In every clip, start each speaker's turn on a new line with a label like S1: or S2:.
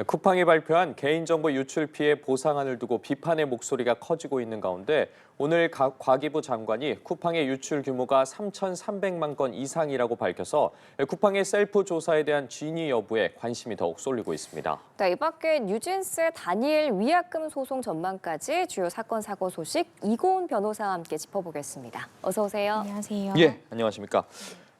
S1: 쿠팡이 발표한 개인정보 유출 피해 보상안을 두고 비판의 목소리가 커지고 있는 가운데 오늘 과기부 장관이 쿠팡의 유출 규모가 3,300만 건 이상이라고 밝혀서 쿠팡의 셀프 조사에 대한 진위 여부에 관심이 더욱 쏠리고 있습니다.
S2: 네, 이 밖에 뉴진스의 단일 위약금 소송 전망까지 주요 사건 사고 소식 이고은 변호사와 함께 짚어보겠습니다. 어서 오세요.
S3: 안녕하세요.
S1: 예, 안녕하십니까.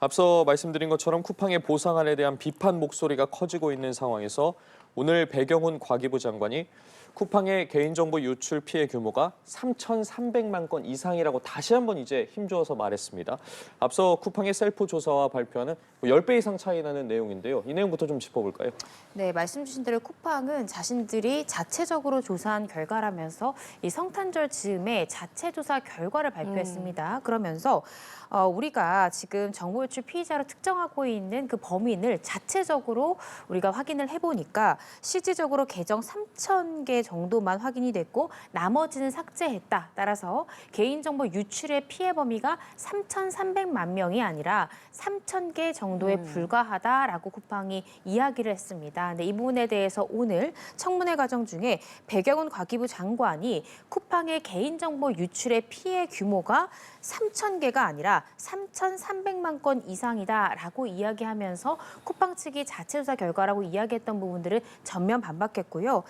S1: 앞서 말씀드린 것처럼 쿠팡의 보상안에 대한 비판 목소리가 커지고 있는 상황에서 오늘 배경훈 과기부 장관이 쿠팡의 개인정보 유출 피해 규모가 3,300만 건 이상이라고 다시 한번 이제 힘주어서 말했습니다. 앞서 쿠팡의 셀프 조사와 발표하는 10배 이상 차이 나는 내용인데요. 이 내용부터 좀 짚어볼까요?
S3: 네, 말씀 주신 대로 쿠팡은 자신들이 자체적으로 조사한 결과라면서 이 성탄절 즈음에 자체 조사 결과를 발표했습니다. 그러면서 우리가 지금 정보 유출 피의자로 특정하고 있는 그 범인을 자체적으로 우리가 확인을 해보니까 실질적으로 계정 3,000개 정도만 확인이 됐고 나머지는 삭제했다. 따라서 개인정보 유출의 피해 범위가 3,300만 명이 아니라 3,000개 정도에 불과하다라고 쿠팡이 이야기를 했습니다. 근데 이 부분에 대해서 오늘 청문회 과정 중에 배경훈 과기부 장관이 쿠팡의 개인정보 유출의 피해 규모가 3,000개가 아니라 3,300만 건 이상이다라고 이야기하면서 쿠팡 측이 자체 조사 결과라고 이야기했던 부분들을 전면 반박했고요.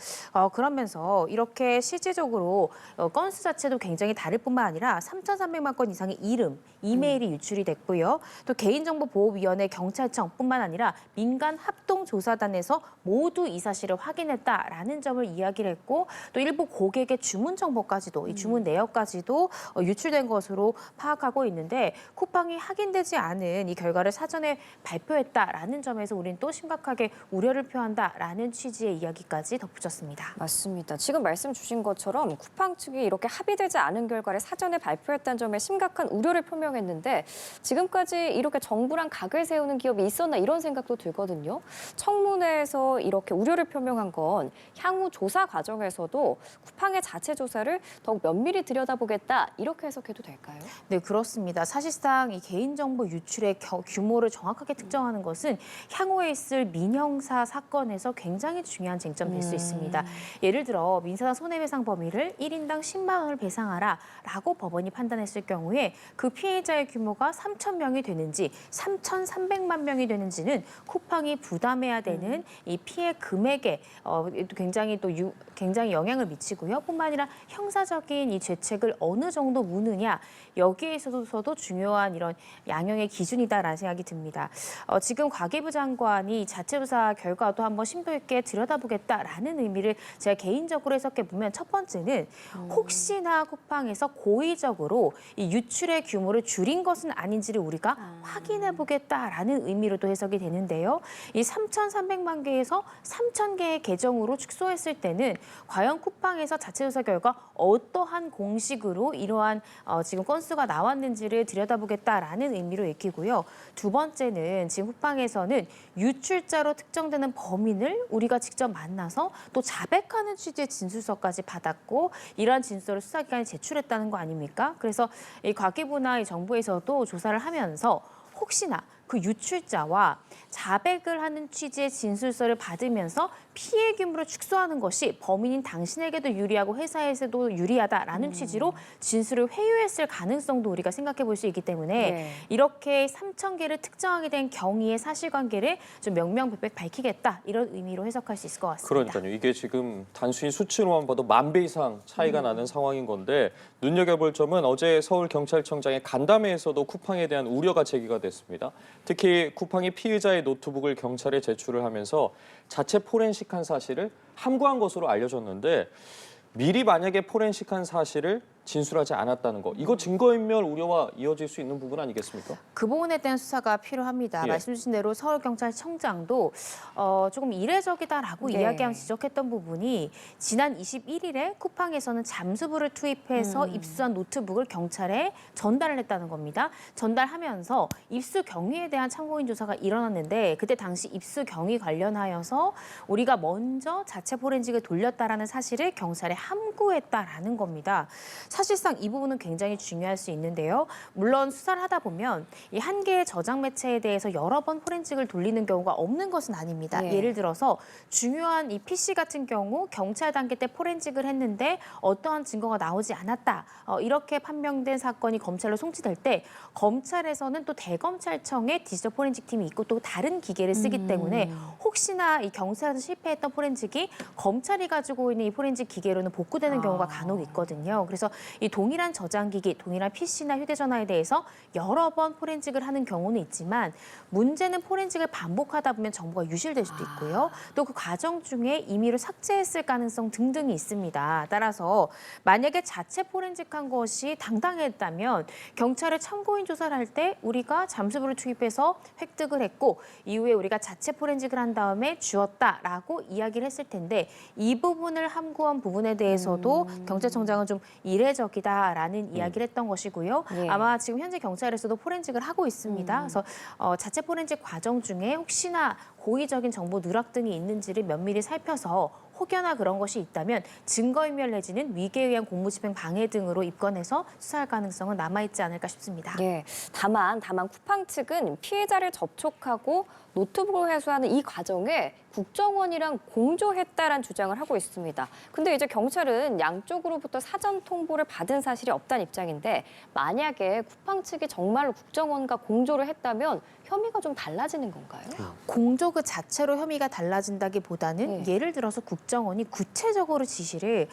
S3: 그러면서 이렇게 실질적으로 건수 자체도 굉장히 다를 뿐만 아니라 3,300만 건 이상의 이름, 이메일이 유출이 됐고요. 또 개인정보보호위원회 경찰청뿐만 아니라 민간 합동조사단에서 모두 이 사실을 확인했다라는 점을 이야기를 했고 또 일부 고객의 주문 정보까지도 이 주문 내역까지도 유출된 것으로 파악하고 있는데 쿠팡이 확인되지 않은 이 결과를 사전에 발표했다라는 점에서 우리는 또 심각하게 우려를 표한다라는 취지의 이야기까지 덧붙였습니다.
S2: 맞습니다. 지금 말씀 주신 것처럼 쿠팡 측이 이렇게 합의되지 않은 결과를 사전에 발표했다는 점에 심각한 우려를 표명했는데 지금까지 이렇게 정부랑 각을 세우는 기업이 있었나 이런 생각도 들거든요. 청문회에서 이렇게 우려를 표명한 건 향후 조사 과정에서도 쿠팡의 자체 조사를 더욱 면밀히 들여다보겠다 이렇게 해석해도 될까요?
S3: 네, 그렇습니다. 사실상 이 개인정보 유출의 규모를 정확하게 특정하는 것은 향후에 있을 민형사 사건에서 굉장히 중요한 쟁점이 될 수 있습니다. 예를 들어 민사상 손해배상 범위를 1인당 10만 원을 배상하라라고 법원이 판단했을 경우에 그 피해자의 규모가 3,000명이 되는지 3,300만 명이 되는지는 쿠팡이 부담해야 되는 이 피해 금액에 굉장히 굉장히 영향을 미치고요. 뿐만 아니라 형사적인 이 죄책을 어느 정도 무느냐 여기에 있어서도 중요한 이런 양형의 기준이다라는 생각이 듭니다. 지금 과기부 장관이 자체 조사 결과도 한번 심도 있게 들여다보겠다라는 의미를 제가 개인적으로 해석해 보면 첫 번째는 혹시나 쿠팡에서 고의적으로 이 유출의 규모를 줄인 것은 아닌지를 우리가 확인해 보겠다라는 의미로도 해석이 되는데요. 이 3,300만 개에서 3,000개의 계정으로 축소했을 때는 과연 쿠팡에서 자체 조사 결과 어떠한 공식으로 이러한 지금 건수가 나왔는지를 들여다보겠다라는 의미로 읽히고요. 두 번째는 지금 쿠팡에서는 유출자로 특정되는 범인을 우리가 직접 만나서 또 자백하는 취지의 진술서까지 받았고 이러한 진술을 수사기관에 제출했다는 거 아닙니까? 그래서 이 과기부나 이 정부에서도 조사를 하면서 혹시나 그 유출자와 자백을 하는 취지의 진술서를 받으면서 피해 규모를 축소하는 것이 범인인 당신에게도 유리하고 회사에서도 유리하다라는 취지로 진술을 회유했을 가능성도 우리가 생각해 볼 수 있기 때문에 이렇게 3,000개를 특정하게 된 경위의 사실관계를 좀 명명백백 밝히겠다 이런 의미로 해석할 수 있을 것 같습니다.
S1: 그러니까요. 이게 지금 단순히 수치로만 봐도 10,000배 이상 차이가 나는 상황인 건데 눈여겨볼 점은 어제 서울경찰청장의 간담회에서도 쿠팡에 대한 우려가 제기가 됐습니다. 특히 쿠팡이 피의자의 노트북을 경찰에 제출을 하면서 자체 포렌식한 사실을 함구한 것으로 알려졌는데 미리 만약에 포렌식한 사실을 진술하지 않았다는 거. 이거 증거인멸 우려와 이어질 수 있는 부분 아니겠습니까?
S3: 그 부분에 대한 수사가 필요합니다.
S1: 예.
S3: 말씀 주신 대로 서울경찰청장도 조금 이례적이다라고 이야기하면서 지적했던 부분이 지난 21일에 쿠팡에서는 잠수부를 투입해서 입수한 노트북을 경찰에 전달을 했다는 겁니다. 전달하면서 입수 경위에 대한 참고인 조사가 일어났는데 그때 당시 입수 경위 관련하여서 우리가 먼저 자체 포렌식을 돌렸다라는 사실을 경찰에 함구했다라는 겁니다. 사실상 이 부분은 굉장히 중요할 수 있는데요. 물론 수사를 하다 보면 이 한 개의 저장 매체에 대해서 여러 번 포렌식을 돌리는 경우가 없는 것은 아닙니다.
S2: 네.
S3: 예를 들어서 중요한 이 PC 같은 경우 경찰 단계 때 포렌식을 했는데 어떠한 증거가 나오지 않았다. 이렇게 판명된 사건이 검찰로 송치될 때 검찰에서는 또 대검찰청에 디지털 포렌식 팀이 있고 또 다른 기계를 쓰기 때문에 혹시나 이 경찰에서 실패했던 포렌식이 검찰이 가지고 있는 이 포렌식 기계로는 복구되는 경우가 간혹 있거든요. 그래서 이 동일한 저장기기, 동일한 PC나 휴대전화에 대해서 여러 번 포렌식을 하는 경우는 있지만 문제는 포렌식을 반복하다 보면 정보가 유실될 수도 있고요. 또 그 과정 중에 임의로 삭제했을 가능성 등등이 있습니다. 따라서 만약에 자체 포렌식한 것이 당당했다면 경찰에 참고인 조사를 할 때 우리가 잠수부를 투입해서 획득을 했고 이후에 우리가 자체 포렌식을 한 다음에 주었다라고 이야기를 했을 텐데 이 부분을 함구한 부분에 대해서도 경찰청장은 좀 이례적이다라는 이야기를 했던 것이고요.
S2: 예.
S3: 아마 지금 현재 경찰에서도 포렌식을 하고 있습니다. 그래서 자체 포렌식 과정 중에 혹시나 고의적인 정보 누락 등이 있는지를 면밀히 살펴서 혹여나 그런 것이 있다면 증거인멸 내지는 위계에 의한 공무집행 방해 등으로 입건해서 수사할 가능성은 남아있지 않을까 싶습니다.
S2: 예. 다만 쿠팡 측은 피해자를 접촉하고 노트북을 회수하는 이 과정에 국정원이랑 공조했다라는 주장을 하고 있습니다. 근데 이제 경찰은 양쪽으로부터 사전 통보를 받은 사실이 없다는 입장인데 만약에 쿠팡 측이 정말로 국정원과 공조를 했다면 혐의가 좀 달라지는 건가요?
S3: 공조 그 자체로 혐의가 달라진다기보다는
S2: 네.
S3: 예를 들어서 국정원이 구체적으로 지시를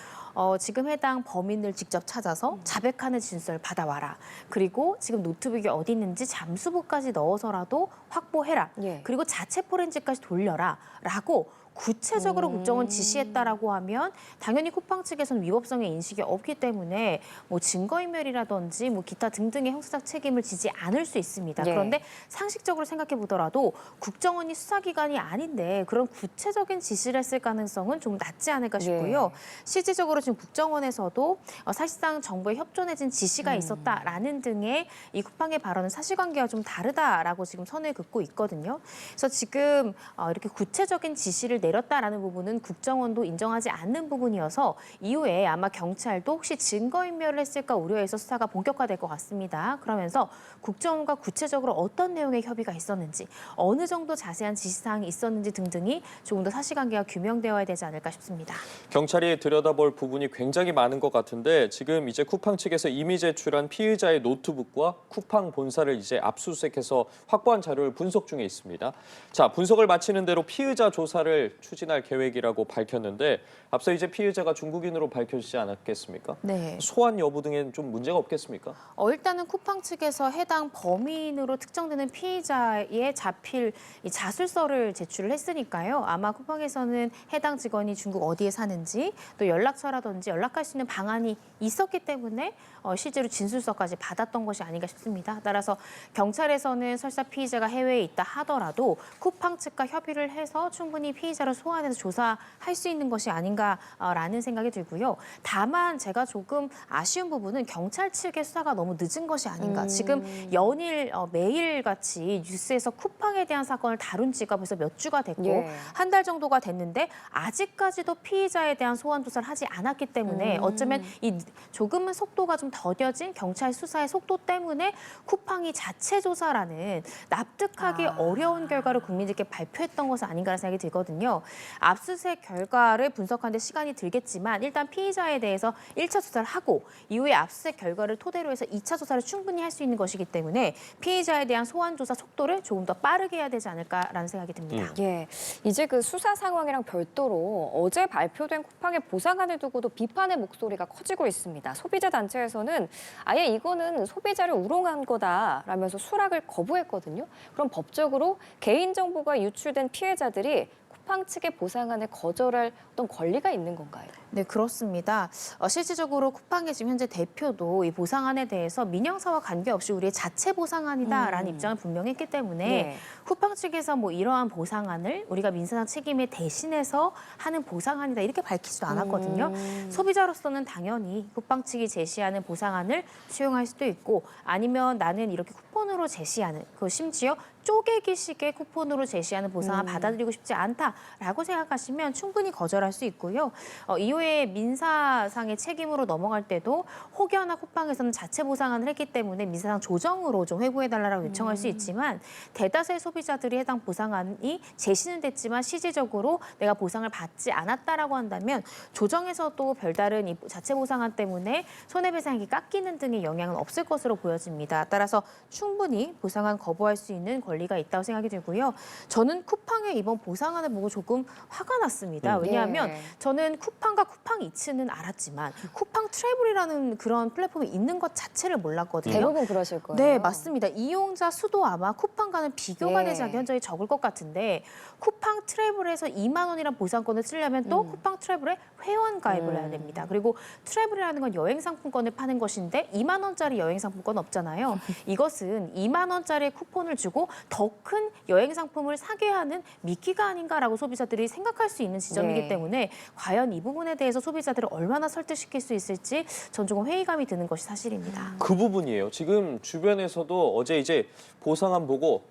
S3: 지금 해당 범인을 직접 찾아서 자백하는 진술을 받아와라. 그리고 지금 노트북이 어디 있는지 잠수부까지 넣어서라도 확보해라.
S2: 예.
S3: 그리고 자체 포렌식까지 돌려라. 라고 구체적으로 국정원 지시했다라고 하면 당연히 쿠팡 측에서는 위법성의 인식이 없기 때문에 뭐 증거인멸이라든지 뭐 기타 등등의 형사적 책임을 지지 않을 수 있습니다.
S2: 예.
S3: 그런데 상식적으로 생각해 보더라도 국정원이 수사기관이 아닌데 그런 구체적인 지시를 했을 가능성은 좀 낮지 않을까 싶고요. 실질적으로 지금 국정원에서도 사실상 정부의 협조 내진 지시가 있었다라는 등의 이 쿠팡의 발언은 사실관계와 좀 다르다라고 지금 선을 긋고 있거든요. 그래서 지금 이렇게 구체적인 지시를 내렸다라는 부분은 국정원도 인정하지 않는 부분이어서 이후에 아마 경찰도 혹시 증거인멸을 했을까 우려해서 수사가 본격화될 것 같습니다. 그러면서 국정원과 구체적으로 어떤 내용의 협의가 있었는지 어느 정도 자세한 지시사항이 있었는지 등등이 조금 더 사실관계가 규명되어야 되지 않을까 싶습니다.
S1: 경찰이 들여다볼 부분이 굉장히 많은 것 같은데 지금 이제 쿠팡 측에서 이미 제출한 피의자의 노트북과 쿠팡 본사를 이제 압수수색해서 확보한 자료를 분석 중에 있습니다. 자, 분석을 마치는 대로 피의자 조사를 추진할 계획이라고 밝혔는데 앞서 이제 피의자가 중국인으로 밝혀지지 않았겠습니까?
S3: 네.
S1: 소환 여부 등엔 좀 문제가 없겠습니까?
S3: 일단은 쿠팡 측에서 해당 범인으로 특정되는 피의자의 자필 이 자술서를 제출을 했으니까요. 아마 쿠팡에서는 해당 직원이 중국 어디에 사는지 또 연락처라든지 연락할 수 있는 방안이 있었기 때문에 실제로 진술서까지 받았던 것이 아닌가 싶습니다. 따라서 경찰에서는 설사 피의자가 해외에 있다 하더라도 쿠팡 측과 협의를 해서 충분히 피의자를 소환해서 조사할 수 있는 것이 아닌가라는 생각이 들고요. 다만 제가 조금 아쉬운 부분은 경찰 측의 수사가 너무 늦은 것이 아닌가. 지금 연일 매일같이 뉴스에서 쿠팡에 대한 사건을 다룬 지가 벌써 몇 주가 됐고
S2: 예.
S3: 한 달 정도가 됐는데 아직까지도 피의자에 대한 소환 조사를 하지 않았기 때문에 어쩌면 이 조금은 속도가 좀 더뎌진 경찰 수사의 속도 때문에 쿠팡이 자체 조사라는 납득하기 어려운 결과를 국민들께 발표했던 것은 아닌가라는 생각이 들거든요. 압수수색 결과를 분석하는 데 시간이 들겠지만 일단 피의자에 대해서 1차 조사를 하고 이후에 압수수색 결과를 토대로 해서 2차 조사를 충분히 할 수 있는 것이기 때문에 피의자에 대한 소환 조사 속도를 조금 더 빠르게 해야 되지 않을까라는 생각이 듭니다.
S2: 예, 이제 그 수사 상황이랑 별도로 어제 발표된 쿠팡의 보상안을 두고도 비판의 목소리가 커지고 있습니다. 소비자 단체에서는 아예 이거는 소비자를 우롱한 거다라면서 수락을 거부했거든요. 그럼 법적으로 개인정보가 유출된 피해자들이 쿠팡 측의 보상안을 거절할 어떤 권리가 있는 건가요?
S3: 네, 그렇습니다. 실질적으로 쿠팡의 지금 현재 대표도 이 보상안에 대해서 민영사와 관계없이 우리의 자체 보상안이다라는 입장을 분명히 했기 때문에
S2: 네.
S3: 쿠팡 측에서 뭐 이러한 보상안을 우리가 민사상 책임에 대신해서 하는 보상안이다 이렇게 밝히지도 않았거든요. 소비자로서는 당연히 쿠팡 측이 제시하는 보상안을 수용할 수도 있고 아니면 나는 이렇게 쿠폰으로 제시하는 그 심지어 쪼개기식의 쿠폰으로 제시하는 보상을 받아들이고 싶지 않다라고 생각하시면 충분히 거절할 수 있고요. 이후에 민사상의 책임으로 넘어갈 때도 혹여나 쿠팡에서는 자체 보상안을 했기 때문에 민사상 조정으로 좀 회부해달라고 요청할 수 있지만 대다수의 소비자들이 해당 보상안이 제시는 됐지만 실질적으로 내가 보상을 받지 않았다라고 한다면 조정에서도 별다른 이 자체 보상안 때문에 손해배상이 깎이는 등의 영향은 없을 것으로 보여집니다. 따라서 충분히 보상안 거부할 수 있는 권리가 있다고 생각이 들고요. 저는 쿠팡의 이번 보상안을 보고 조금 화가 났습니다. 왜냐하면
S2: 네.
S3: 저는 쿠팡과 쿠팡이츠는 알았지만 쿠팡 트래블이라는 그런 플랫폼이 있는 것 자체를 몰랐거든요.
S2: 대부분 그러실 거예요.
S3: 네, 맞습니다. 이용자 수도 아마 쿠팡과는 비교가
S2: 네.
S3: 되지 않게 현저히 적을 것 같은데 쿠팡 트래블에서 2만 원이란 보상권을 쓰려면 또 쿠팡 트래블에 회원 가입을 해야 됩니다. 그리고 트래블이라는 건 여행 상품권을 파는 것인데 2만 원짜리 여행 상품권 없잖아요. 이것은 2만 원짜리 쿠폰을 주고 더 큰 여행 상품을 사게 하는 미끼가 아닌가라고 소비자들이 생각할 수 있는 지점이기
S2: 네.
S3: 때문에 과연 이 부분에 대해서 소비자들을 얼마나 설득시킬 수 있을지 전 조금 회의감이 드는 것이 사실입니다.
S1: 그 부분이에요. 지금 주변에서도 어제 이제 보상안 보고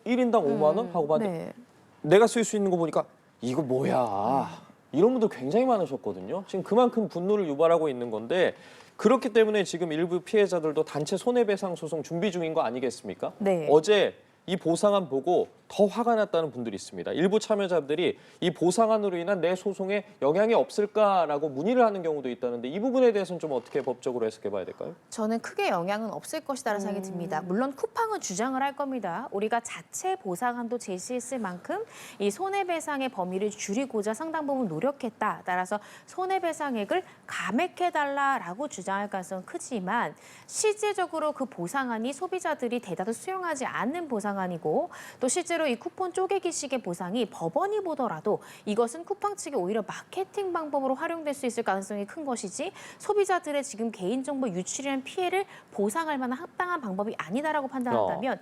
S1: 1인당 5만 원 하고 봤는데
S3: 네.
S1: 내가 쓸 수 있는 거 보니까 이거 뭐야. 이런 분들 굉장히 많으셨거든요. 지금 그만큼 분노를 유발하고 있는 건데 그렇기 때문에 지금 일부 피해자들도 단체 손해배상 소송 준비 중인 거 아니겠습니까?
S3: 네.
S1: 어제 이 보상안 보고 더 화가 났다는 분들이 있습니다. 일부 참여자들이 이 보상안으로 인한 내 소송에 영향이 없을까라고 문의를 하는 경우도 있다는데 이 부분에 대해서는 좀 어떻게 법적으로 해석해 봐야 될까요?
S3: 저는 크게 영향은 없을 것이라는 생각이 듭니다. 물론 쿠팡은 주장을 할 겁니다. 우리가 자체 보상안도 제시했을 만큼 이 손해배상의 범위를 줄이고자 상당 부분 노력했다. 따라서 손해배상액을 감액해달라라고 주장할 가능성은 크지만 실제적으로 그 보상안이 소비자들이 대다수 수용하지 않는 보상안이고 또 실제로 이 쿠폰 쪼개기식의 보상이 법원이 보더라도 이것은 쿠팡 측이 오히려 마케팅 방법으로 활용될 수 있을 가능성이 큰 것이지 소비자들의 지금 개인정보 유출이라는 피해를 보상할 만한 합당한 방법이 아니다라고 판단한다면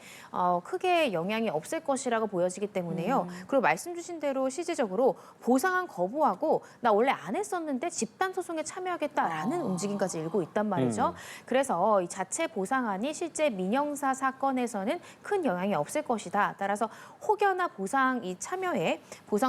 S3: 크게 영향이 없을 것이라고 보여지기 때문에요. 그리고 말씀 주신 대로 실질적으로 보상안 거부하고 나 원래 안 했었는데 집단 소송에 참여하겠다라는 움직임까지 일고 있단 말이죠. 그래서 이 자체 보상안이 실제 민형사 사건에서는 큰 영향이 없을 것이다. 따라서 혹여나 보상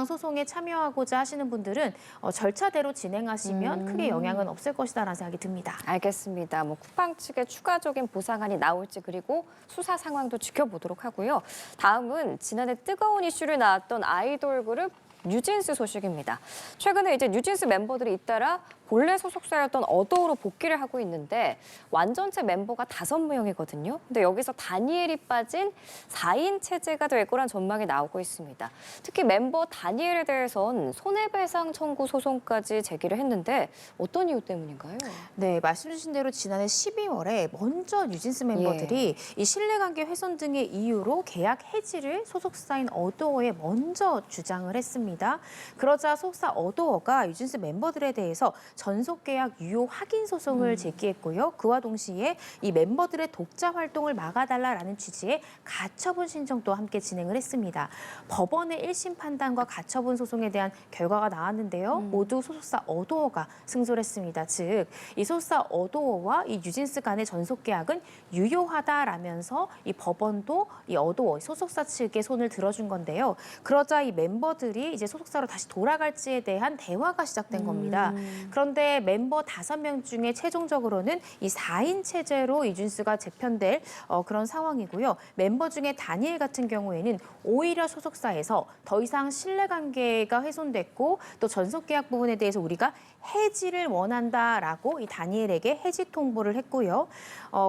S3: 소송에 참여하고자 하시는 분들은 절차대로 진행하시면 크게 영향은 없을 것이다라는 생각이 듭니다.
S2: 알겠습니다. 쿠팡 측의 추가적인 보상안이 나올지 그리고 수사 상황도 지켜보도록 하고요. 다음은 지난해 뜨거운 이슈를 낳았던 아이돌 그룹 뉴진스 소식입니다. 최근에 이제 뉴진스 멤버들이 잇따라 본래 소속사였던 어도어로 복귀를 하고 있는데 완전체 멤버가 5명이거든요. 근데 여기서 다니엘이 빠진 4인 체제가 될 거란 전망이 나오고 있습니다. 특히 멤버 다니엘에 대해선 손해배상 청구 소송까지 제기를 했는데 어떤 이유 때문인가요?
S3: 네, 말씀 주신 대로 지난해 12월에 먼저 뉴진스 멤버들이 이 신뢰관계 훼손 등의 이유로 계약 해지를 소속사인 어도어에 먼저 주장을 했습니다. 그러자 소속사 어도어가 뉴진스 멤버들에 대해서 전속계약 유효 확인 소송을 제기했고요. 그와 동시에 이 멤버들의 독자 활동을 막아달라라는 취지의 가처분 신청도 함께 진행을 했습니다. 법원의 1심 판단과 가처분 소송에 대한 결과가 나왔는데요. 모두 소속사 어도어가 승소를 했습니다. 즉, 이 소속사 어도어와 이 뉴진스 간의 전속계약은 유효하다라면서 이 법원도 이 어도어 소속사 측의 손을 들어준 건데요. 그러자 이 멤버들이 이제 소속사로 다시 돌아갈지에 대한 대화가 시작된 겁니다. 그런데 멤버 5명 중에 최종적으로는 이 4인 체제로 뉴진스가 재편될 그런 상황이고요. 멤버 중에 다니엘 같은 경우에는 오히려 소속사에서 더 이상 신뢰관계가 훼손됐고 또 전속계약 부분에 대해서 우리가 해지를 원한다라고 이 다니엘에게 해지 통보를 했고요.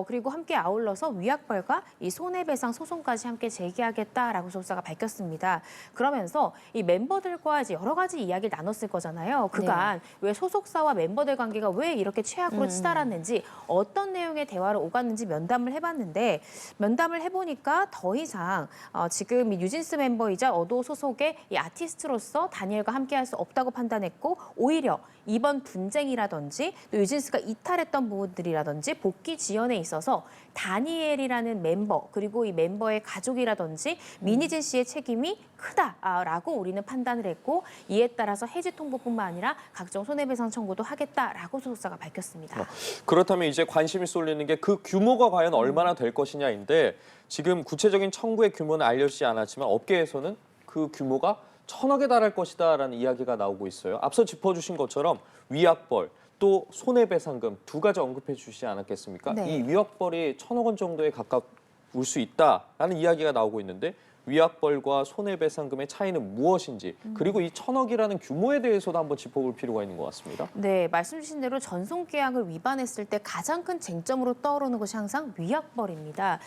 S3: 그리고 함께 아울러서 위약벌과 이 손해배상 소송까지 함께 제기하겠다라고 소속사가 밝혔습니다. 그러면서 이 멤버들과 이제 여러 가지 이야기를 나눴을 거잖아요. 그간 왜 소속사와 멤버들 관계가 왜 이렇게 최악으로 치달았는지 어떤 내용의 대화를 오갔는지 면담을 해봤는데 면담을 해보니까 더 이상 지금 이 뉴진스 멤버이자 어도 소속의 이 아티스트로서 다니엘과 함께할 수 없다고 판단했고 오히려 이번 분쟁이라든지 또 뉴진스가 이탈했던 부분들이라든지 복귀 지연에 있어서 다니엘이라는 멤버 그리고 이 멤버의 가족이라든지 미니진 씨의 책임이 크다라고 우리는 판단. 판단을 했고 이에 따라서 해지 통보뿐만 아니라 각종 손해배상 청구도 하겠다라고 소속사가 밝혔습니다.
S1: 그렇다면 이제 관심이 쏠리는 게 그 규모가 과연 얼마나 될 것이냐인데 지금 구체적인 청구의 규모는 알려지지 않았지만 업계에서는 그 규모가 1,000억에 달할 것이다라는 이야기가 나오고 있어요. 앞서 짚어주신 것처럼 위약벌 또 손해배상금 두 가지 언급해 주시지 않았겠습니까?
S3: 네.
S1: 이 위약벌이 1,000억 원 정도에 가까울 수 있다라는 이야기가 나오고 있는데 위약벌과 손해배상금의 차이는 무엇인지 그리고 이 1,000억이라는 규모에 대해서도 한번 짚어볼 필요가 있는 것 같습니다.
S3: 네, 말씀 주신 대로 전송계약을 위반했을 때 가장 큰 쟁점으로 떠오르는 것이 항상 위약벌입니다.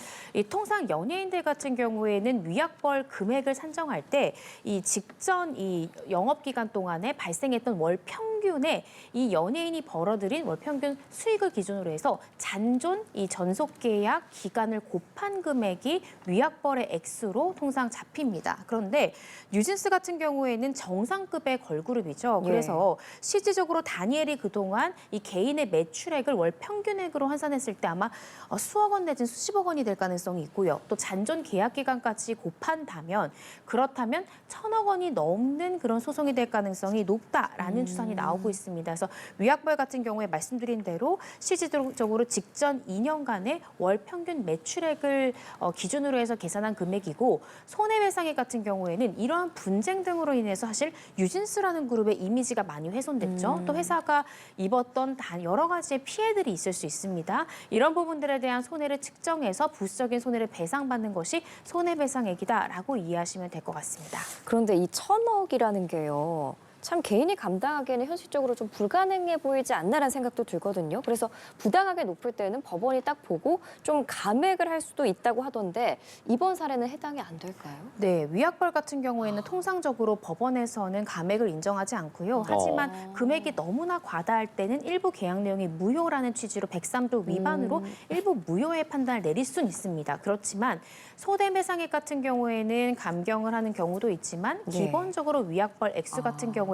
S3: 통상 연예인들 같은 경우에는 위약벌 금액을 산정할 때 이 직전 이 영업기간 동안에 발생했던 월 평균에 이 연예인이 벌어들인 월 평균 수익을 기준으로 해서 잔존 이 전속계약 기간을 곱한 금액이 위약벌의 액수로 통상 잡힙니다. 그런데 뉴진스 같은 경우에는 정상급의 걸그룹이죠. 그래서 실질적으로 다니엘이 그동안 이 개인의 매출액을 월 평균액으로 환산했을 때 아마 수억 원 내지는 수십억 원이 될 가능성이 있고요. 또 잔존 계약 기간까지 곱한다면 그렇다면 1,000억 원이 넘는 그런 소송이 될 가능성이 높다라는 추산이 나오고 있습니다. 그래서 위약벌 같은 경우에 말씀드린 대로 실질적으로 직전 2년간의 월 평균 매출액을 기준으로 해서 계산한 금액이고 손해배상액 같은 경우에는 이러한 분쟁 등으로 인해서 사실 뉴진스라는 그룹의 이미지가 많이 훼손됐죠. 또 회사가 입었던 여러 가지의 피해들이 있을 수 있습니다. 이런 부분들에 대한 손해를 측정해서 부수적인 손해를 배상받는 것이 손해배상액이다라고 이해하시면 될 것 같습니다.
S2: 그런데 이 1,000억이라는 게요. 참 개인이 감당하기에는 현실적으로 좀 불가능해 보이지 않나라는 생각도 들거든요. 그래서 부당하게 높을 때는 법원이 딱 보고 좀 감액을 할 수도 있다고 하던데 이번 사례는 해당이 안 될까요?
S3: 네, 위약벌 같은 경우에는 통상적으로 법원에서는 감액을 인정하지 않고요. 하지만 금액이 너무나 과다할 때는 일부 계약 내용이 무효라는 취지로 103조 위반으로 일부 무효의 판단을 내릴 수는 있습니다. 그렇지만 손해배상액 같은 경우에는 감경을 하는 경우도 있지만 기본적으로 위약벌 액수 같은 경우에는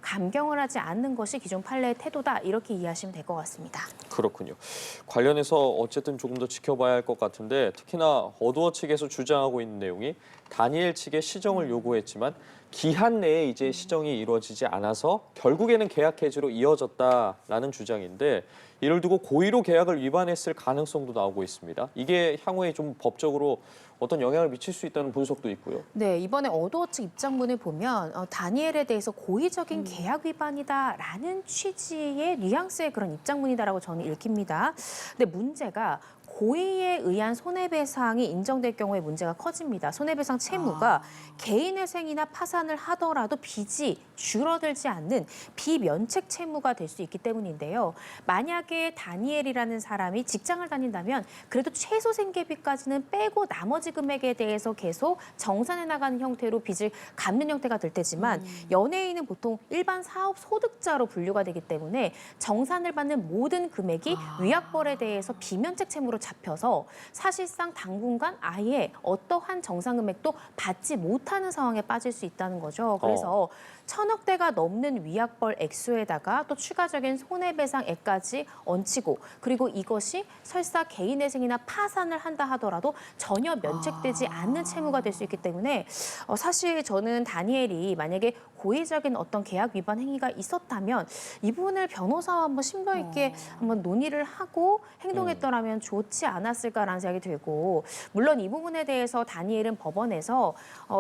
S3: 감경을 하지 않는 것이 기존 판례의 태도다 이렇게 이해하시면 될 것 같습니다.
S1: 그렇군요. 관련해서 어쨌든 조금 더 지켜봐야 할 것 같은데 특히나 어두어 측에서 주장하고 있는 내용이 다니엘 측에 시정을 요구했지만 기한 내에 이제 시정이 이루어지지 않아서 결국에는 계약 해지로 이어졌다라는 주장인데 이를 두고 고의로 계약을 위반했을 가능성도 나오고 있습니다. 이게 향후에 좀 법적으로 어떤 영향을 미칠 수 있다는 분석도 있고요.
S3: 네, 이번에 어도어 측 입장문을 보면 다니엘에 대해서 고의적인 계약 위반이다라는 취지의 뉘앙스의 그런 입장문이다라고 저는 읽힙니다. 근데 문제가 고의에 의한 손해배상이 인정될 경우에 문제가 커집니다. 손해배상 채무가 개인회생이나 파산을 하더라도 빚이 줄어들지 않는 비면책 채무가 될 수 있기 때문인데요. 만약에 다니엘이라는 사람이 직장을 다닌다면 그래도 최소 생계비까지는 빼고 나머지 금액에 대해서 계속 정산해 나가는 형태로 빚을 갚는 형태가 될 테지만 연예인은 보통 일반 사업 소득자로 분류가 되기 때문에 정산을 받는 모든 금액이 위약벌에 대해서 비면책 채무로 잡혀서 사실상 당분간 아예 어떠한 정산 금액도 받지 못하는 상황에 빠질 수 있다는 거죠. 그래서 1,000억대가 넘는 위약벌 액수에다가 또 추가적인 손해배상액까지 얹히고 그리고 이것이 설사 개인회생이나 파산을 한다 하더라도 전혀 면책되지 않는 채무가 될 수 있기 때문에 사실 저는 다니엘이 만약에 고의적인 어떤 계약 위반 행위가 있었다면 이 부분을 변호사와 한번 심도 있게 한번 논의를 하고 행동했더라면 좋지 않았을까라는 생각이 들고 물론 이 부분에 대해서 다니엘은 법원에서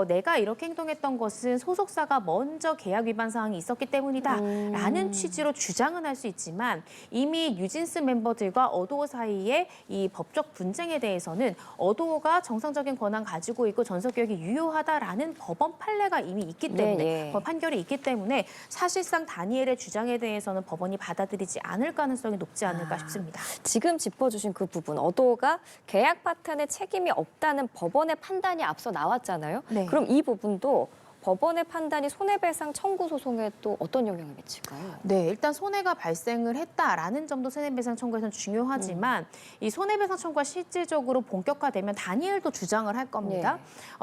S3: 내가 이렇게 행동했던 것은 소속사가 먼저 계약 위반 사항이 있었기 때문이다라는 취지로 주장은 할 수 있지만 이미 뉴진스 멤버들과 어도어 사이의 이 법적 분쟁에 대해서는 어도어가 정상적인 권한 가지고 있고 전속계약이 유효하다라는 법원 판례가 이미 있기 때문에 판결이 있기 때문에 사실상 다니엘의 주장에 대해서는 법원이 받아들이지 않을 가능성이 높지 않을까 싶습니다.
S2: 지금 짚어주신 그 부분, 어도어가 계약 파탄에 책임이 없다는 법원의 판단이 앞서 나왔잖아요.
S3: 네.
S2: 그럼 이 부분도 법원의 판단이 손해배상 청구 소송에 또 어떤 영향을 미칠까요?
S3: 네, 일단 손해가 발생을 했다라는 점도 손해배상 청구에서는 중요하지만 이 손해배상 청구가 실질적으로 본격화되면 다니엘도 주장을 할 겁니다.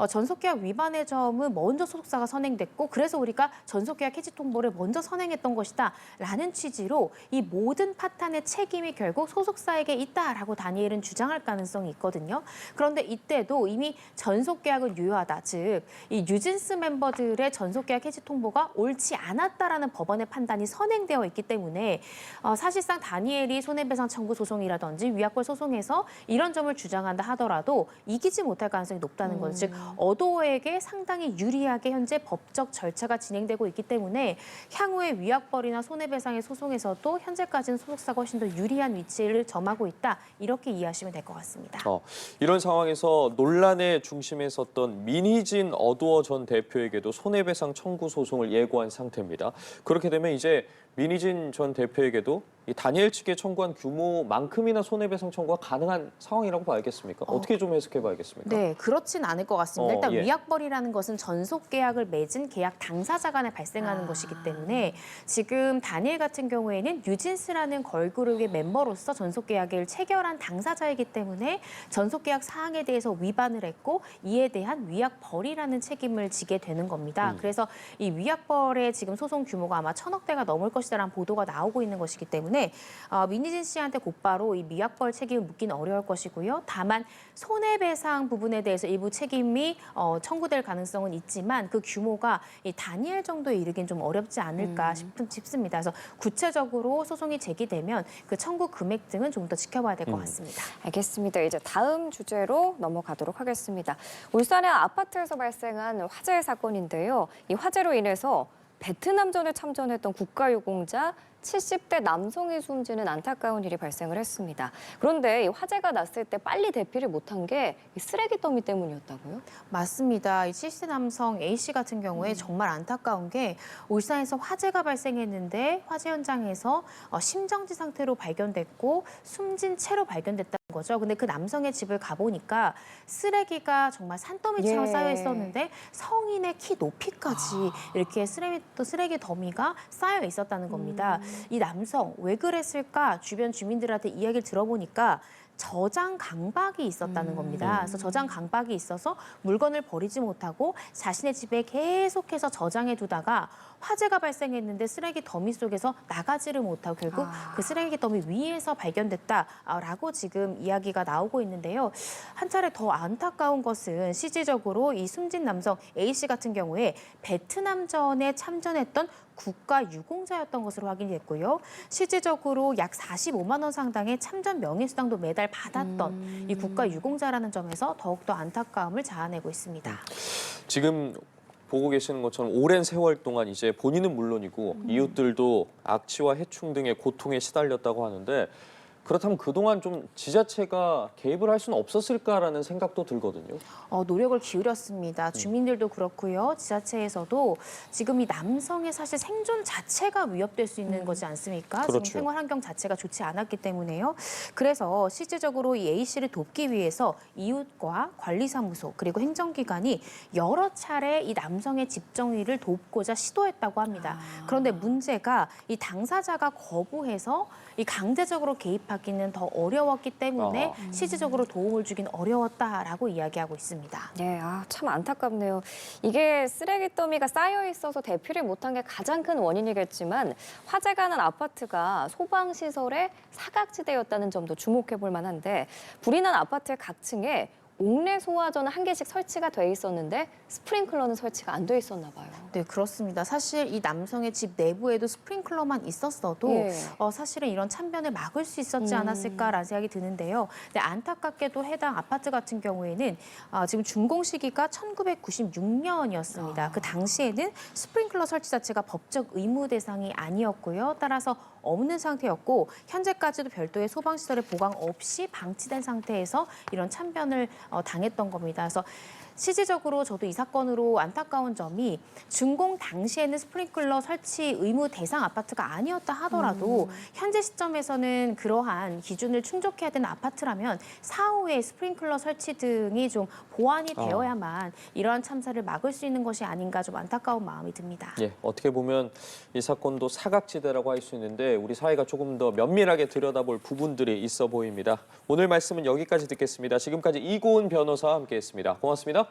S3: 전속계약 위반의 점은 먼저 소속사가 선행됐고 그래서 우리가 전속계약 해지 통보를 먼저 선행했던 것이다라는 취지로 이 모든 파탄의 책임이 결국 소속사에게 있다라고 다니엘은 주장할 가능성이 있거든요. 그런데 이때도 이미 전속계약은 유효하다, 즉 이 뉴진스 멤버 유저들의 전속계약 해지 통보가 옳지 않았다라는 법원의 판단이 선행되어 있기 때문에 사실상 다니엘이 손해배상 청구 소송이라든지 위약벌 소송에서 이런 점을 주장한다 하더라도 이기지 못할 가능성이 높다는 거죠. 즉 어도어에게 상당히 유리하게 현재 법적 절차가 진행되고 있기 때문에 향후에 위약벌이나 손해배상의 소송에서도 현재까지는 소속사가 훨씬 더 유리한 위치를 점하고 있다. 이렇게 이해하시면 될 것 같습니다.
S1: 이런 상황에서 논란의 중심에 섰던 민희진 어도어 전 대표에게도 손해배상 청구 소송을 예고한 상태입니다. 그렇게 되면 이제 민희진 전 대표에게도 이 다니엘 측에 청구한 규모만큼이나 손해배상 청구가 가능한 상황이라고 봐야겠습니까? 어떻게 좀 해석해 봐야겠습니까?
S3: 네, 그렇진 않을 것 같습니다. 일단
S1: 예.
S3: 위약벌이라는 것은 전속 계약을 맺은 계약 당사자 간에 발생하는 것이기 때문에 지금 다니엘 같은 경우에는 뉴진스라는 걸그룹의 멤버로서 전속 계약을 체결한 당사자이기 때문에 전속 계약 사항에 대해서 위반을 했고 이에 대한 위약벌이라는 책임을 지게 되는 겁니다. 그래서 이 위약벌의 지금 소송 규모가 아마 1,000억대가 넘을 것이다라는 보도가 나오고 있는 것이기 때문에 민희진 씨한테 곧바로 이 위약벌 책임을 묻기는 어려울 것이고요. 다만 손해배상 부분에 대해서 일부 책임이 청구될 가능성은 있지만 그 규모가 이 다니엘 정도에 이르긴 좀 어렵지 않을까 싶습니다. 그래서 구체적으로 소송이 제기되면 그 청구 금액 등은 좀 더 지켜봐야 될 것 같습니다.
S2: 알겠습니다. 이제 다음 주제로 넘어가도록 하겠습니다. 울산의 아파트에서 발생한 화재 사건인데요. 이 화재로 인해서 베트남전에 참전했던 국가유공자 70대 남성이 숨지는 안타까운 일이 발생을 했습니다. 그런데 이 화재가 났을 때 빨리 대피를 못한 게 이 쓰레기 더미 때문이었다고요?
S3: 맞습니다. 이 70대 남성 A씨 같은 경우에 정말 안타까운 게 울산에서 화재가 발생했는데 화재 현장에서 심정지 상태로 발견됐고 숨진 채로 발견됐다는 거죠. 근데 그 남성의 집을 가보니까 쓰레기가 정말 산더미처럼
S2: 예.
S3: 쌓여 있었는데 성인의 키 높이까지 이렇게 쓰레기 더미가 쌓여 있었다는 겁니다. 이 남성 왜 그랬을까? 주변 주민들한테 이야기를 들어보니까 저장 강박이 있었다는 겁니다. 그래서 저장 강박이 있어서 물건을 버리지 못하고 자신의 집에 계속해서 저장해 두다가 화재가 발생했는데 쓰레기 더미 속에서 나가지를 못하고 결국 그 쓰레기 더미 위에서 발견됐다라고 지금 이야기가 나오고 있는데요. 한 차례 더 안타까운 것은 실질적으로 이 숨진 남성 A씨 같은 경우에 베트남전에 참전했던 국가 유공자였던 것으로 확인이 됐고요. 실질적으로 약 45만 원 상당의 참전 명예수당도 매달 받았던 이 국가 유공자라는 점에서 더욱더 안타까움을 자아내고 있습니다.
S1: 지금 보고 계시는 것처럼 오랜 세월 동안 이제 본인은 물론이고 이웃들도 악취와 해충 등의 고통에 시달렸다고 하는데 그렇다면 그동안 좀 지자체가 개입을 할 수는 없었을까라는 생각도 들거든요.
S3: 노력을 기울였습니다. 주민들도 그렇고요. 지자체에서도 지금 이 남성의 사실 생존 자체가 위협될 수 있는 거지 않습니까?
S1: 그렇죠.
S3: 지금 생활 환경 자체가 좋지 않았기 때문에요. 그래서 실질적으로 이 A씨를 돕기 위해서 이웃과 관리사무소 그리고 행정기관이 여러 차례 이 남성의 집 정리를 돕고자 시도했다고 합니다. 그런데 문제가 이 당사자가 거부해서 이 강제적으로 개입하기는 더 어려웠기 때문에 실질적으로 도움을 주긴 어려웠다라고 이야기하고 있습니다.
S2: 네, 참 안타깝네요. 이게 쓰레기 더미가 쌓여 있어서 대피를 못한 게 가장 큰 원인이겠지만 화재가 난 아파트가 소방시설의 사각지대였다는 점도 주목해 볼 만한데 불이 난 아파트의 각 층에 옥내 소화전은 한 개씩 설치가 돼 있었는데 스프링클러는 설치가 안 돼 있었나 봐요.
S3: 네, 그렇습니다. 사실 이 남성의 집 내부에도 스프링클러만 있었어도
S2: 예.
S3: 사실은 이런 참변을 막을 수 있었지 않았을까라는 생각이 드는데요. 근데 안타깝게도 해당 아파트 같은 경우에는 지금 준공 시기가 1996년이었습니다. 그 당시에는 스프링클러 설치 자체가 법적 의무 대상이 아니었고요. 따라서 없는 상태였고 현재까지도 별도의 소방시설의 보강 없이 방치된 상태에서 이런 참변을 당했던 겁니다. 그래서 실질적으로 저도 이 사건으로 안타까운 점이 준공 당시에는 스프링클러 설치 의무 대상 아파트가 아니었다 하더라도 현재 시점에서는 그러한 기준을 충족해야 되는 아파트라면 사후에 스프링클러 설치 등이 좀 보완이 되어야만 이러한 참사를 막을 수 있는 것이 아닌가 좀 안타까운 마음이 듭니다.
S1: 예, 어떻게 보면 이 사건도 사각지대라고 할 수 있는데 우리 사회가 조금 더 면밀하게 들여다볼 부분들이 있어 보입니다. 오늘 말씀은 여기까지 듣겠습니다. 지금까지 이고은 변호사와 함께했습니다. 고맙습니다.